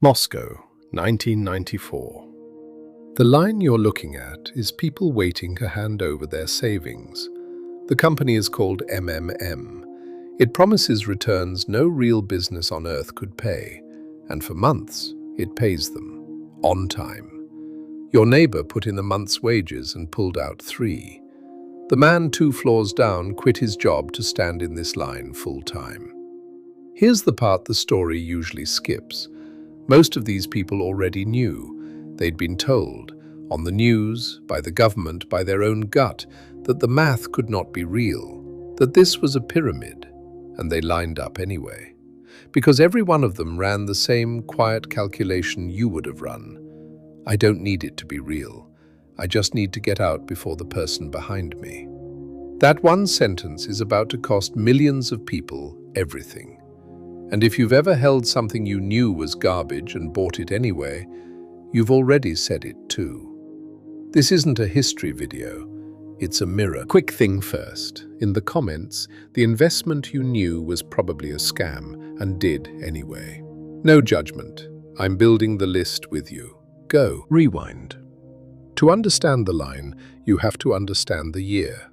Moscow, 1994. The line you're looking at is people waiting to hand over their savings. The company is called MMM. It promises returns no real business on earth could pay, and for months, it pays them, on time. Your neighbor put in a month's wages and pulled out 3. The man 2 floors down quit his job to stand in this line full-time. Here's the part the story usually skips. Most of these people already knew. They'd been told, on the news, by the government, by their own gut, that the math could not be real, that this was a pyramid, and they lined up anyway. Because every one of them ran the same quiet calculation you would have run. I don't need it to be real. I just need to get out before the person behind me. That one sentence is about to cost millions of people everything. And if you've ever held something you knew was garbage and bought it anyway, you've already said it too. This isn't a history video, it's a mirror. Quick thing first. In the comments, the investment you knew was probably a scam and did anyway. No judgment. I'm building the list with you. Go. Rewind. To understand the line, you have to understand the year.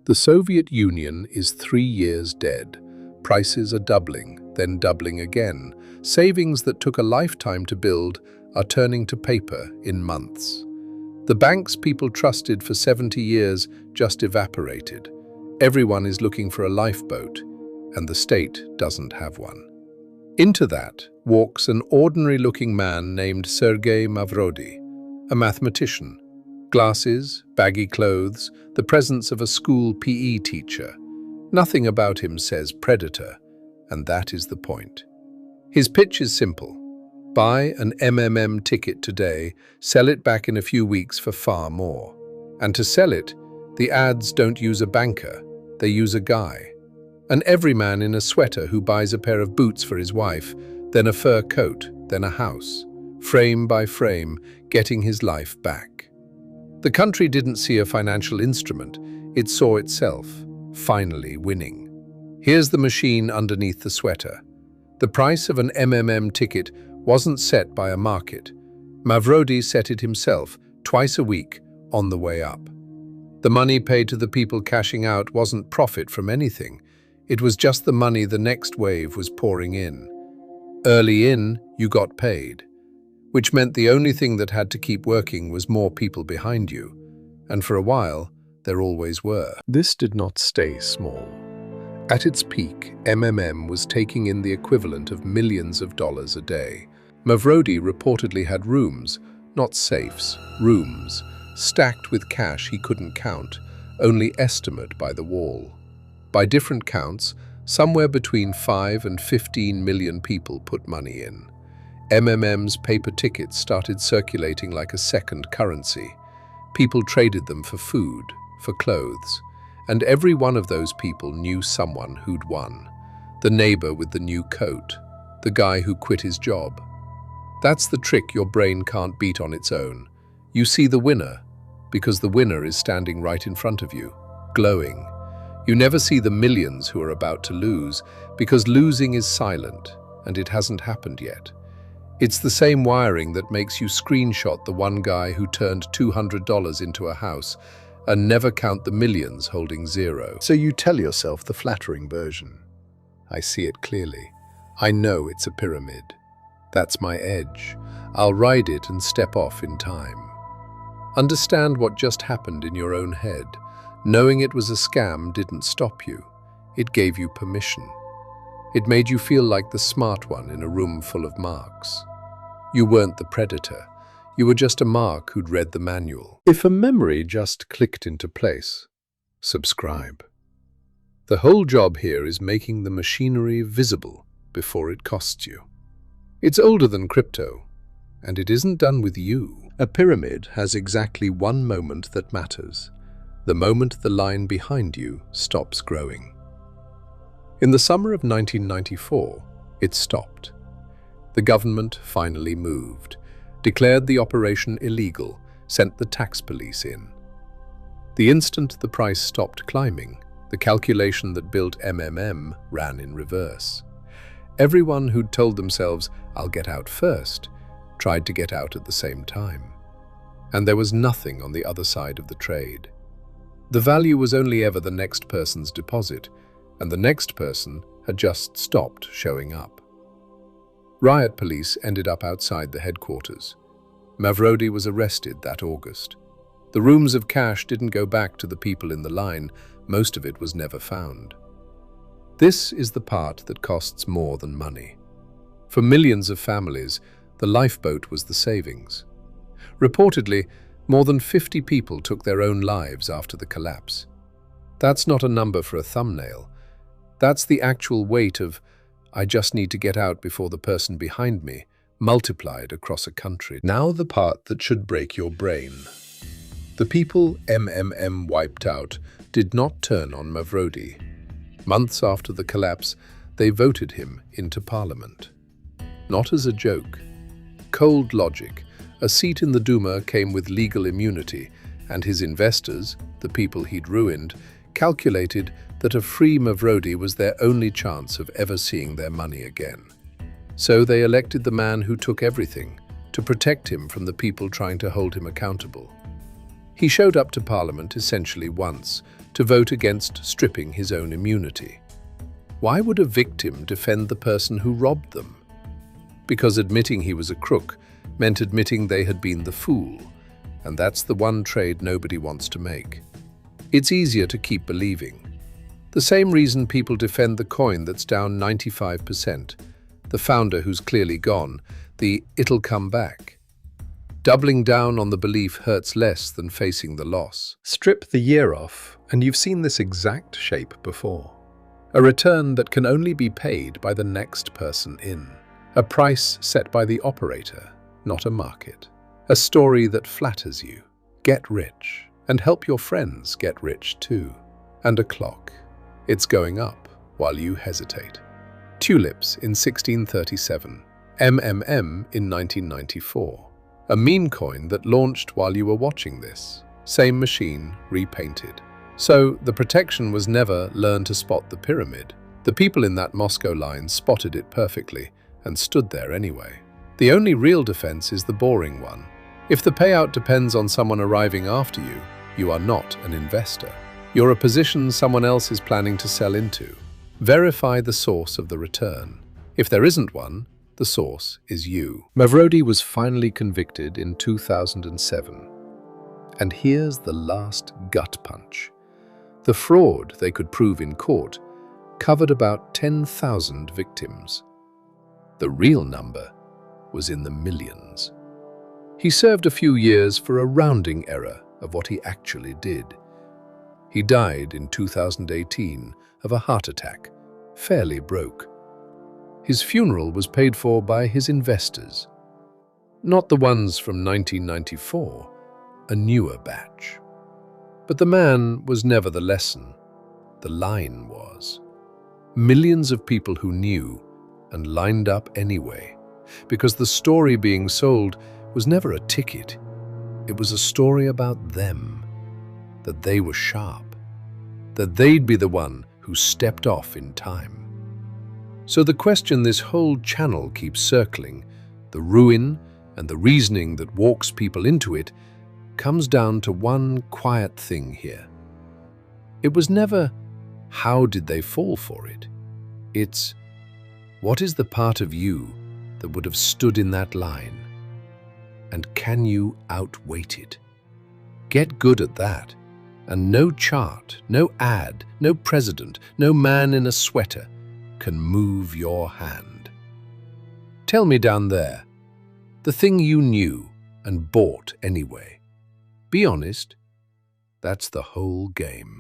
The Soviet Union is 3 years dead. Prices are doubling, then doubling again. Savings that took a lifetime to build are turning to paper in months. The banks people trusted for 70 years just evaporated. Everyone is looking for a lifeboat, and the state doesn't have one. Into that walks an ordinary-looking man named Sergei Mavrodi, a mathematician. Glasses, baggy clothes, the presence of a school PE teacher. Nothing about him says predator, and that is the point. His pitch is simple. Buy an MMM ticket today, sell it back in a few weeks for far more. And to sell it, the ads don't use a banker, they use a guy. An everyman in a sweater who buys a pair of boots for his wife, then a fur coat, then a house, frame by frame, getting his life back. The country didn't see a financial instrument, it saw itself, finally winning. Here's the machine underneath the sweater. The price of an MMM ticket wasn't set by a market. Mavrodi set it himself, twice a week, on the way up. The money paid to the people cashing out wasn't profit from anything. It was just the money the next wave was pouring in. Early in, you got paid, which meant the only thing that had to keep working was more people behind you. And for a while, there always were. This did not stay small. At its peak, MMM was taking in the equivalent of millions of dollars a day. Mavrodi reportedly had rooms, not safes, rooms, stacked with cash he couldn't count, only estimate by the wall. By different counts, somewhere between 5 and 15 million people put money in. MMM's paper tickets started circulating like a second currency. People traded them for food, for clothes, and every one of those people knew someone who'd won. The neighbor with the new coat, the guy who quit his job. That's the trick your brain can't beat on its own. You see the winner, because the winner is standing right in front of you, glowing. You never see the millions who are about to lose, because losing is silent, and it hasn't happened yet. It's the same wiring that makes you screenshot the one guy who turned $200 into a house, and never count the millions holding 0. So you tell yourself the flattering version. I see it clearly. I know it's a pyramid. That's my edge. I'll ride it and step off in time. Understand what just happened in your own head. Knowing it was a scam didn't stop you. It gave you permission. It made you feel like the smart one in a room full of marks. You weren't the predator. You were just a mark who'd read the manual. If a memory just clicked into place, subscribe. The whole job here is making the machinery visible before it costs you. It's older than crypto, and it isn't done with you. A pyramid has exactly one moment that matters, the moment the line behind you stops growing. In the summer of 1994, it stopped. The government finally moved, declared the operation illegal, sent the tax police in. The instant the price stopped climbing, the calculation that built MMM ran in reverse. Everyone who'd told themselves, "I'll get out first," tried to get out at the same time. And there was nothing on the other side of the trade. The value was only ever the next person's deposit, and the next person had just stopped showing up. Riot police ended up outside the headquarters. Mavrodi was arrested that August. The rooms of cash didn't go back to the people in the line. Most of it was never found. This is the part that costs more than money. For millions of families, the lifeboat was the savings. Reportedly, more than 50 people took their own lives after the collapse. That's not a number for a thumbnail. That's the actual weight of, "I just need to get out before the person behind me," multiplied across a country. Now the part that should break your brain. The people MMM wiped out did not turn on Mavrodi. Months after the collapse, they voted him into parliament. Not as a joke. Cold logic. A seat in the Duma came with legal immunity, and his investors, the people he'd ruined, calculated that a free Mavrodi was their only chance of ever seeing their money again. So they elected the man who took everything, to protect him from the people trying to hold him accountable. He showed up to Parliament essentially once, to vote against stripping his own immunity. Why would a victim defend the person who robbed them? Because admitting he was a crook meant admitting they had been the fool, and that's the one trade nobody wants to make. It's easier to keep believing. The same reason people defend the coin that's down 95%, the founder who's clearly gone, the "it'll come back." Doubling down on the belief hurts less than facing the loss. Strip the year off, and you've seen this exact shape before. A return that can only be paid by the next person in. A price set by the operator, not a market. A story that flatters you. Get rich, and help your friends get rich too. And a clock. It's going up while you hesitate. Tulips in 1637. MMM in 1994. A meme coin that launched while you were watching this. Same machine, repainted. So the protection was never learn to spot the pyramid. The people in that Moscow line spotted it perfectly and stood there anyway. The only real defense is the boring one. If the payout depends on someone arriving after you, you are not an investor. You're a position someone else is planning to sell into. Verify the source of the return. If there isn't one, the source is you. Mavrodi was finally convicted in 2007. And here's the last gut punch. The fraud they could prove in court covered about 10,000 victims. The real number was in the millions. He served a few years for a rounding error of what he actually did. He died in 2018 of a heart attack, fairly broke. His funeral was paid for by his investors, not the ones from 1994, a newer batch. But the man was never the lesson. The line was. Millions of people who knew and lined up anyway, because the story being sold was never a ticket. It was a story about them, that they were sharp, that they'd be the one who stepped off in time. So the question this whole channel keeps circling, the ruin and the reasoning that walks people into it, comes down to one quiet thing here. It was never, how did they fall for it? It's, what is the part of you that would have stood in that line? And can you outweight it? Get good at that, and no chart, no ad, no president, no man in a sweater can move your hand. Tell me down there, the thing you knew and bought anyway. Be honest, that's the whole game.